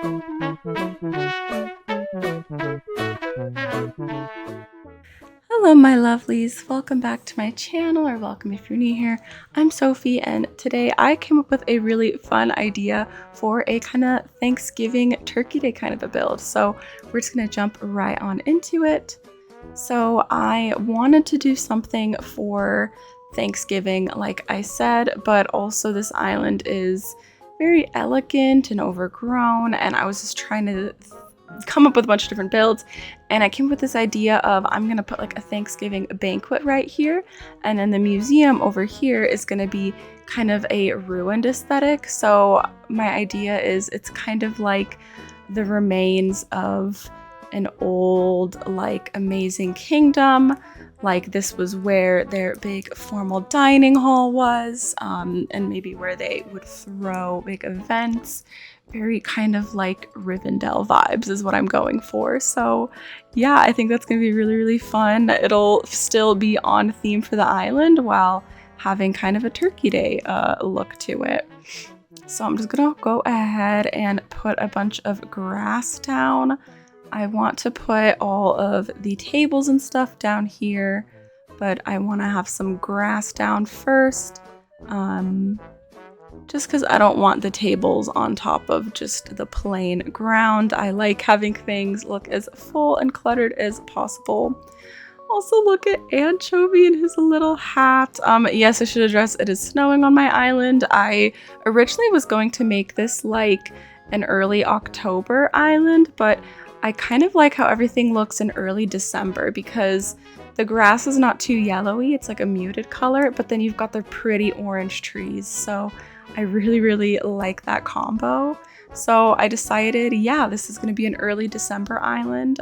Hello my lovelies, welcome back to my channel, or welcome if you're new here. I'm Sophie, and today I came up with a really fun idea for a kind of Thanksgiving turkey day kind of a build. So we're just gonna jump right on into it. So I wanted to do something for Thanksgiving, like I said, but also this island is very elegant and overgrown, and I was just trying to come up with a bunch of different builds, and I came up with this idea of I'm gonna put like a Thanksgiving banquet right here, and then the museum over here is gonna be kind of a ruined aesthetic. So my idea is it's kind of like the remains of an old, like, amazing kingdom. Like, this was where their big formal dining hall was, and maybe where they would throw big events. Very kind of like Rivendell vibes is what I'm going for. So yeah, I think that's gonna be really, really fun. It'll still be on theme for the island while having kind of a turkey day look to it. So I'm just gonna go ahead and put a bunch of grass down. I want to put all of the tables and stuff down here, but I want to have some grass down first, just because I don't want the tables on top of just the plain ground. I like having things look as full and cluttered as possible. Also, look at Anchovy in his little hat. Yes, I should address it is snowing on my island. I originally was going to make this like an early October island, but I kind of like how everything looks in early December because the grass is not too yellowy. It's like a muted color, but then you've got the pretty orange trees. So I really, really like that combo. So I decided, yeah, this is going to be an early December island.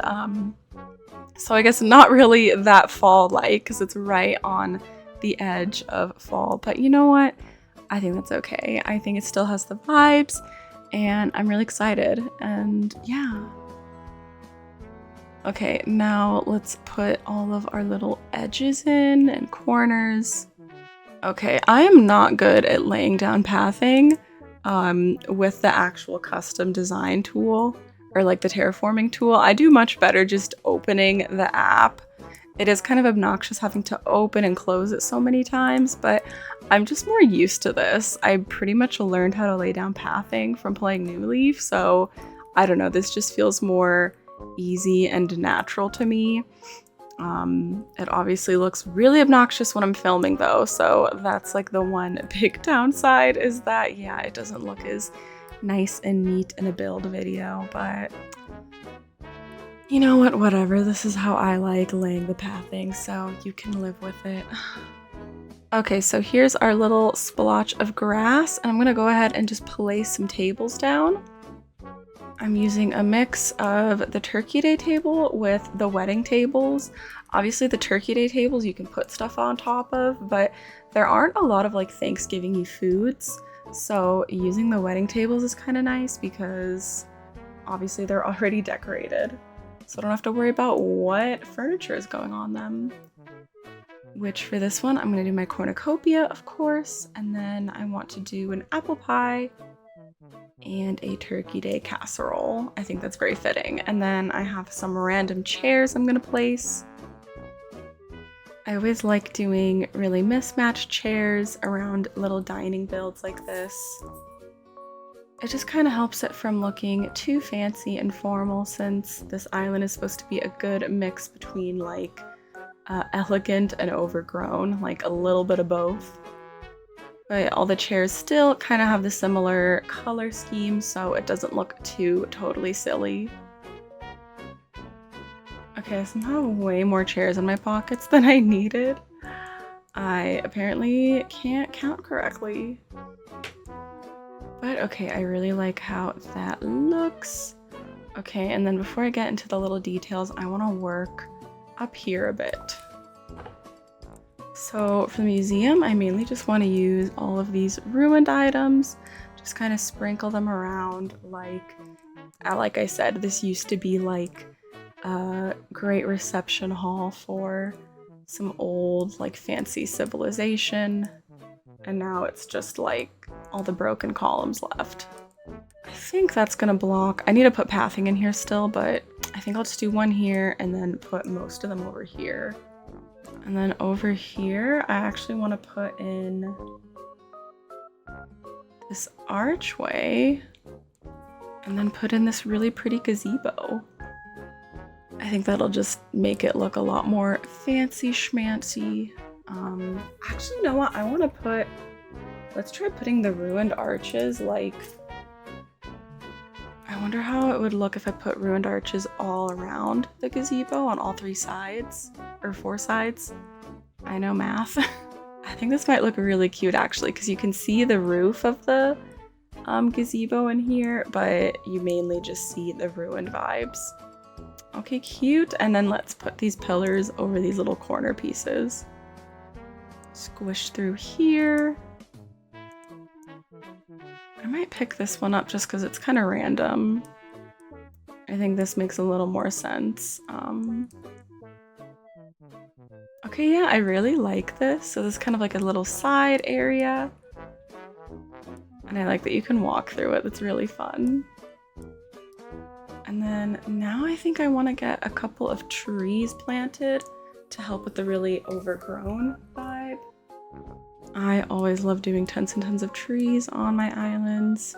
So I guess not really that fall-like because it's right on the edge of fall. But you know what? I think that's okay. I think it still has the vibes, and I'm really excited. And yeah. Okay, now let's put all of our little edges in and corners. Okay, I am not good at laying down pathing with the actual custom design tool or like the terraforming tool. I do much better just opening the app. It is kind of obnoxious having to open and close it so many times, but I'm just more used to this. I pretty much learned how to lay down pathing from playing New Leaf, so I don't know, this just feels more easy and natural to me. It obviously looks really obnoxious when I'm filming though, so that's like the one big downside is that, yeah, it doesn't look as nice and neat in a build video, but you know what, whatever. This is how I like laying the pathing, so you can live with it. Okay, so here's our little splotch of grass, and I'm gonna go ahead and just place some tables down. I'm using a mix of the Turkey Day table with the wedding tables. Obviously the Turkey Day tables you can put stuff on top of, but there aren't a lot of like Thanksgiving-y foods. So using the wedding tables is kind of nice because obviously they're already decorated. So I don't have to worry about what furniture is going on them. Which for this one, I'm gonna do my cornucopia, of course, and then I want to do an apple pie and a Turkey Day casserole. I think that's very fitting. And then I have some random chairs I'm gonna place. I always like doing really mismatched chairs around little dining builds like this. It just kind of helps it from looking too fancy and formal, since this island is supposed to be a good mix between like elegant and overgrown, like a little bit of both. But all the chairs still kind of have the similar color scheme, so it doesn't look too totally silly. Okay, I somehow have way more chairs in my pockets than I needed. I apparently can't count correctly. But okay, I really like how that looks. Okay, and then before I get into the little details, I want to work up here a bit. So for the museum, I mainly just want to use all of these ruined items, just kind of sprinkle them around. Like I said, this used to be like a great reception hall for some old, like, fancy civilization, and now it's just like all the broken columns left. I think that's gonna block. I need to put pathing in here still, but I think I'll just do one here and then put most of them over here. And then over here, I actually want to put in this archway and then put in this really pretty gazebo. I think that'll just make it look a lot more fancy schmancy. Actually, you know what? I want to put, let's try putting the ruined arches like, I wonder how it would look if I put ruined arches all around the gazebo on all 3 sides, or 4 sides. I know math. I think this might look really cute actually, because you can see the roof of the gazebo in here, but you mainly just see the ruined vibes. Okay, cute. And then let's put these pillars over these little corner pieces. Squish through here. I might pick this one up just because it's kind of random. I think this makes a little more sense. Okay, yeah, I really like this. So this is kind of like a little side area. And I like that you can walk through it. It's really fun. And then now I think I want to get a couple of trees planted to help with the really overgrown vibe. I always love doing tons and tons of trees on my islands.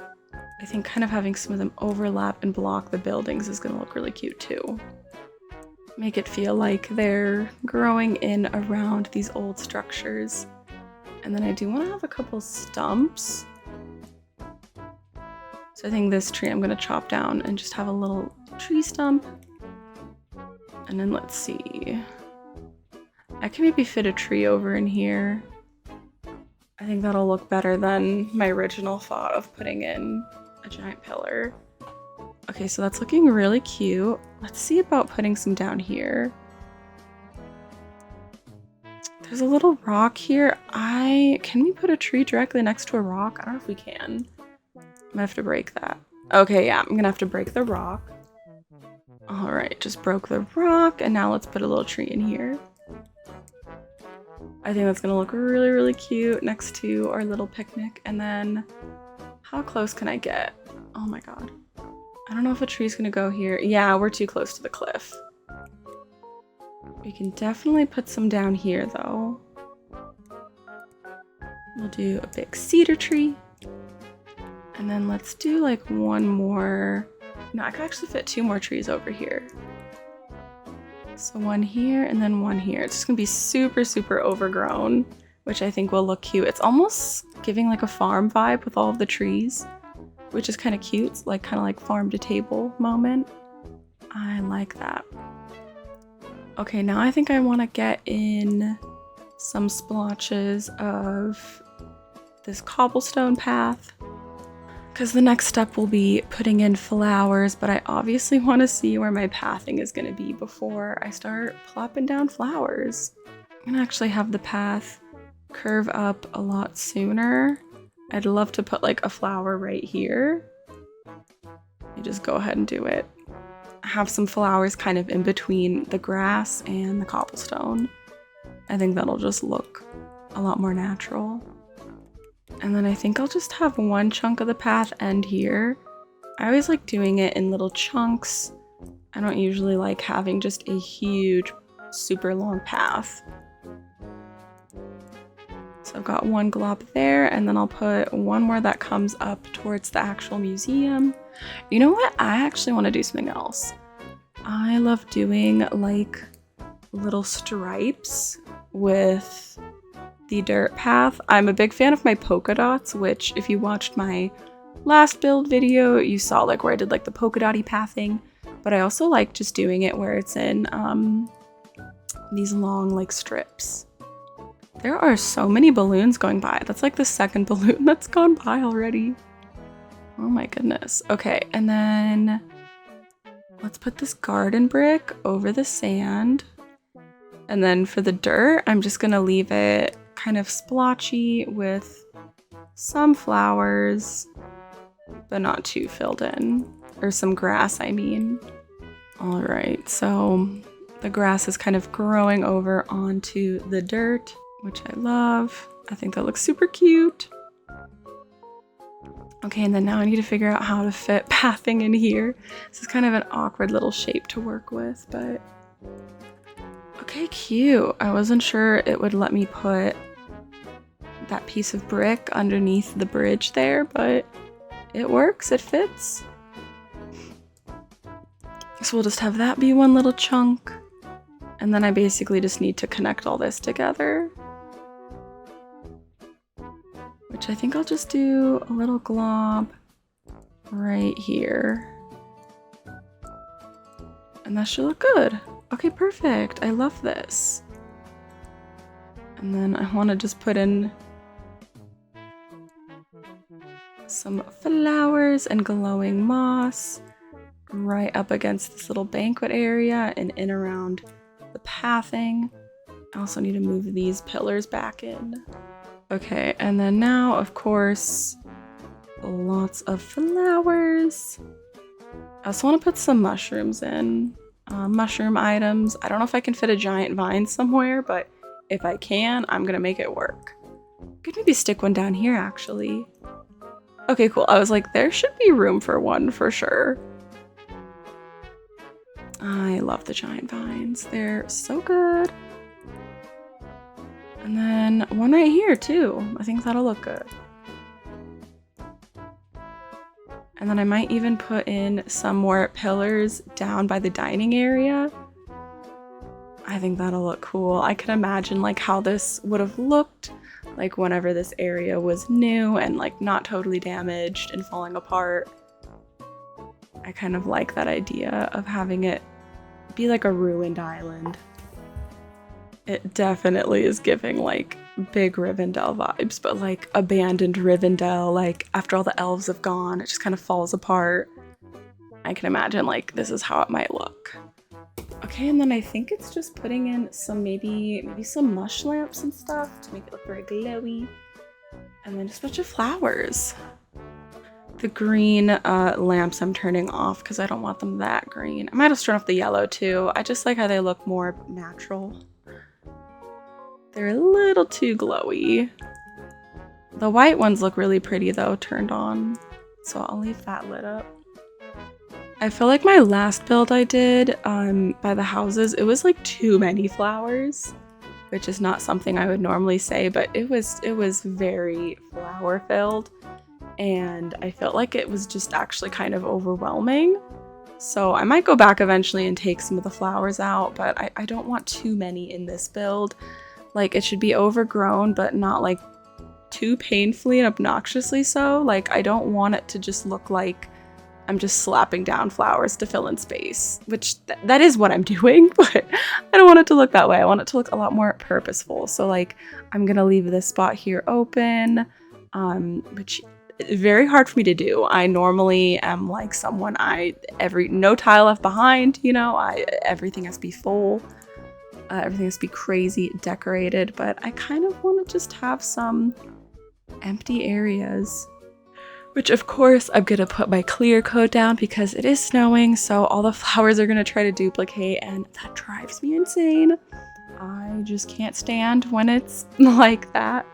I think kind of having some of them overlap and block the buildings is going to look really cute too. Make it feel like they're growing in around these old structures. And then I do want to have a couple stumps. So I think this tree I'm going to chop down and just have a little tree stump. And then let's see. I can maybe fit a tree over in here. I think that'll look better than my original thought of putting in a giant pillar. Okay, so that's looking really cute. Let's see about putting some down here. There's a little rock here. Can we put a tree directly next to a rock? I don't know if we can. I'm gonna have to break that. Okay, yeah, I'm gonna have to break the rock. All right, just broke the rock, and now let's put a little tree in here. I think that's gonna look really, really cute next to our little picnic. And then, how close can I get? Oh my god. I don't know if a tree's gonna go here. Yeah, we're too close to the cliff. We can definitely put some down here though. We'll do a big cedar tree. And then let's do like one more. No, I could actually fit 2 more trees over here. So one here and then one here. It's just gonna be super, super overgrown, which I think will look cute. It's almost giving like a farm vibe with all of the trees, which is kind of cute. It's like kind of like farm to table moment. I like that. Okay, now I think I want to get in some splotches of this cobblestone path, because the next step will be putting in flowers, but I obviously want to see where my pathing is going to be before I start plopping down flowers. I'm going to actually have the path curve up a lot sooner. I'd love to put like a flower right here. You just go ahead and do it. Have some flowers kind of in between the grass and the cobblestone. I think that'll just look a lot more natural. And then I think I'll just have one chunk of the path end here. I always like doing it in little chunks. I don't usually like having just a huge, super long path. So I've got one glob there, and then I'll put one more that comes up towards the actual museum. You know what? I actually want to do something else. I love doing like little stripes with the dirt path. I'm a big fan of my polka dots, which if you watched my last build video, you saw like where I did like the polka dotty pathing, but I also like just doing it where it's in these long like strips. There are so many balloons going by. That's like the second balloon that's gone by already. Oh my goodness. Okay, and then let's put this garden brick over the sand. And then for the dirt, I'm just gonna leave it kind of splotchy with some flowers, but not too filled in. Or some grass, I mean. All right, so the grass is kind of growing over onto the dirt, which I love. I think that looks super cute. Okay, and then now I need to figure out how to fit pathing in here. This is kind of an awkward little shape to work with, but okay, cute. I wasn't sure it would let me put that piece of brick underneath the bridge there, but it works, it fits. So we'll just have that be one little chunk. And then I basically just need to connect all this together. Which I think I'll just do a little glob right here. And that should look good. Okay, perfect. I love this. And then I want to just put in some flowers and glowing moss right up against this little banquet area and in around the pathing. I also need to move these pillars back in. Okay, and then now, of course, lots of flowers. I also want to put some mushrooms in. Mushroom items. I don't know if I can fit a giant vine somewhere, but if I can, I'm gonna make it work. Could maybe stick one down here, actually. Okay, cool. I was like, there should be room for one for sure. I love the giant vines. They're so good. And then one right here too. I think that'll look good. And then I might even put in some more pillars down by the dining area. I think that'll look cool. I can imagine like how this would have looked like whenever this area was new and like not totally damaged and falling apart. I kind of like that idea of having it be like a ruined island. It definitely is giving like big Rivendell vibes, but like abandoned Rivendell, like after all the elves have gone, it just kind of falls apart. I can imagine like this is how it might look. Okay, and then I think it's just putting in some maybe some mush lamps and stuff to make it look very glowy. And then just a bunch of flowers. The green lamps I'm turning off because I don't want them that green. I might have turned off the yellow too. I just like how they look more natural. They're a little too glowy. The white ones look really pretty though, turned on. So I'll leave that lit up. I feel like my last build I did by the houses, it was like too many flowers, which is not something I would normally say, but it was very flower filled. And I felt like it was just actually kind of overwhelming. So I might go back eventually and take some of the flowers out, but I don't want too many in this build. Like it should be overgrown, but not like too painfully and obnoxiously so. Like I don't want it to just look like I'm just slapping down flowers to fill in space, which that is what I'm doing, but I don't want it to look that way. I want it to look a lot more purposeful. So like I'm gonna leave this spot here open, which very hard for me to do. I normally am like someone no tile left behind, you know, everything has to be full, everything has to be crazy decorated, but I kind of want to just have some empty areas, which of course I'm gonna put my clear coat down because it is snowing, so all the flowers are gonna try to duplicate, and that drives me insane. I just can't stand when it's like that.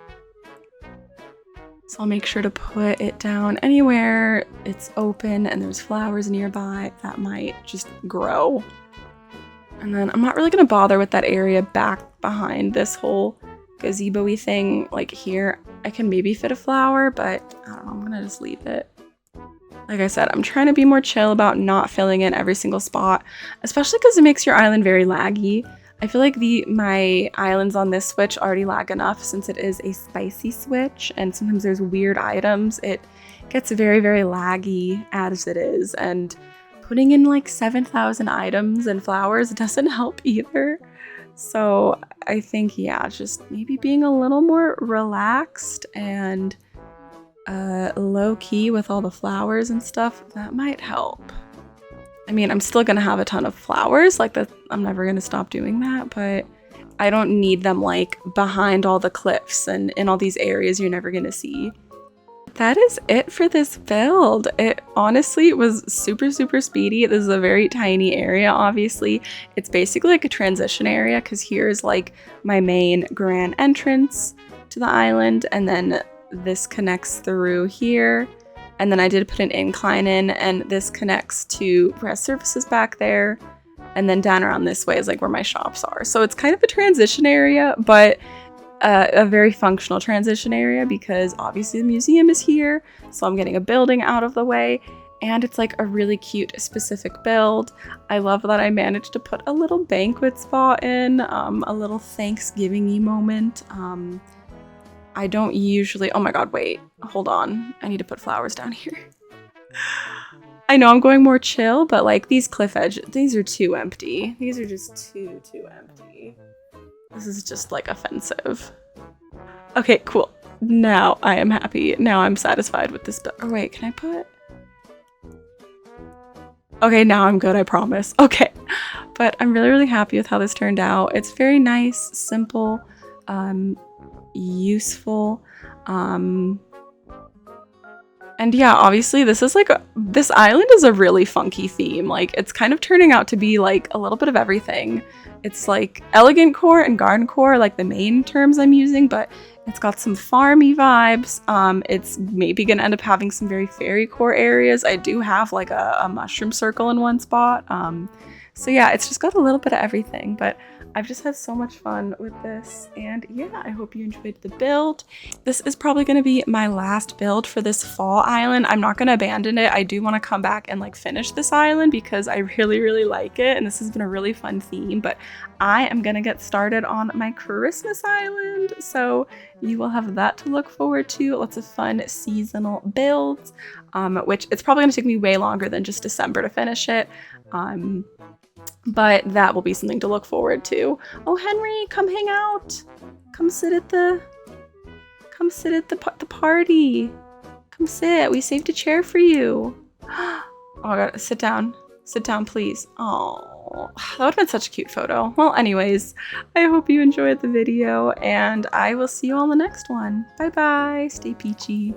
So I'll make sure to put it down anywhere it's open and there's flowers nearby that might just grow. And then I'm not really gonna bother with that area back behind this whole gazebo-y thing. Like here, I can maybe fit a flower, but I don't know, I'm gonna just leave it. Like I said, I'm trying to be more chill about not filling in every single spot, especially because it makes your island very laggy. I feel like my islands on this Switch already lag enough since it is a spicy Switch, and sometimes there's weird items. It gets very, very laggy as it is, and putting in like 7,000 items and flowers doesn't help either. So I think, yeah, just maybe being a little more relaxed and low-key with all the flowers and stuff, that might help. I mean, I'm still gonna have a ton of flowers, like that. I'm never gonna stop doing that, but I don't need them like behind all the cliffs and in all these areas you're never gonna see. That is it for this build. It honestly was super, super speedy. This is a very tiny area, obviously. It's basically like a transition area because here's like my main grand entrance to the island, and then this connects through here. And then I did put an incline in, and this connects to res surfaces back there. And then down around this way is like where my shops are. So it's kind of a transition area, but a very functional transition area because obviously the museum is here. So I'm getting a building out of the way, and it's like a really cute specific build. I love that I managed to put a little banquet spot in, a little Thanksgiving-y moment. I don't usually, oh my God, wait, hold on. I need to put flowers down here. I know I'm going more chill, but like these cliff edges, these are too empty. These are just too empty. This is just like offensive. Okay, cool. Now I am happy. Now I'm satisfied with this. Oh wait, can I put? Okay, now I'm good, I promise. Okay, but I'm really happy with how this turned out. It's very nice, simple, useful, and yeah, obviously this is like, this island is a really funky theme. Like it's kind of turning out to be like a little bit of everything. It's like elegant core and garden core, like the main terms I'm using, but it's got some farmy vibes. It's maybe gonna end up having some very fairy core areas. I do have like a mushroom circle in one spot. So yeah, it's just got a little bit of everything, but I've just had so much fun with this, and yeah, I hope you enjoyed the build. This is probably going to be my last build for this fall island. I'm not going to abandon it. I do want to come back and like finish this island because I really like it, and this has been a really fun theme, but I am going to get started on my Christmas island, so you will have that to look forward to. Lots of fun seasonal builds, which it's probably going to take me way longer than just December to finish it. But that will be something to look forward to. Oh, Henry, come hang out. Come sit at the party. Come sit. We saved a chair for you. Oh my God, sit down. Sit down, please. Oh, that would have been such a cute photo. Well, anyways, I hope you enjoyed the video, and I will see you on the next one. Bye-bye. Stay peachy.